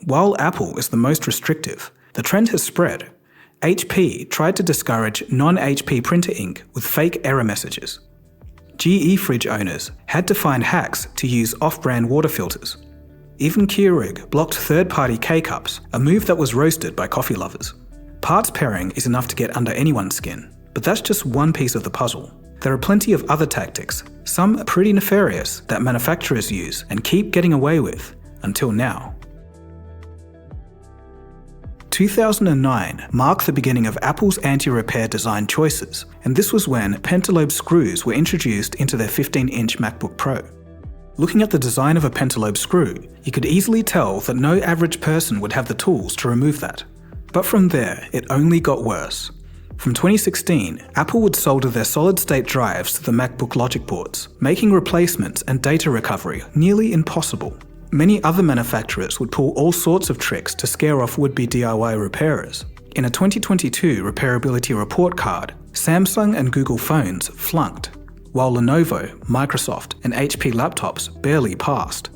While Apple is the most restrictive, the trend has spread. HP tried to discourage non-HP printer ink with fake error messages. GE fridge owners had to find hacks to use off-brand water filters. Even Keurig blocked third-party K-cups, a move that was roasted by coffee lovers. Parts pairing is enough to get under anyone's skin, but that's just one piece of the puzzle. There are plenty of other tactics, some pretty nefarious, that manufacturers use and keep getting away with, until now. 2009 marked the beginning of Apple's anti-repair design choices, and this was when pentalobe screws were introduced into their 15-inch MacBook Pro. Looking at the design of a pentalobe screw, you could easily tell that no average person would have the tools to remove that. But from there, it only got worse. From 2016, Apple would solder their solid-state drives to the MacBook logic boards, making replacements and data recovery nearly impossible. Many other manufacturers would pull all sorts of tricks to scare off would-be DIY repairers. In a 2022 Repairability report card, Samsung and Google phones flunked, while Lenovo, Microsoft, and HP laptops barely passed.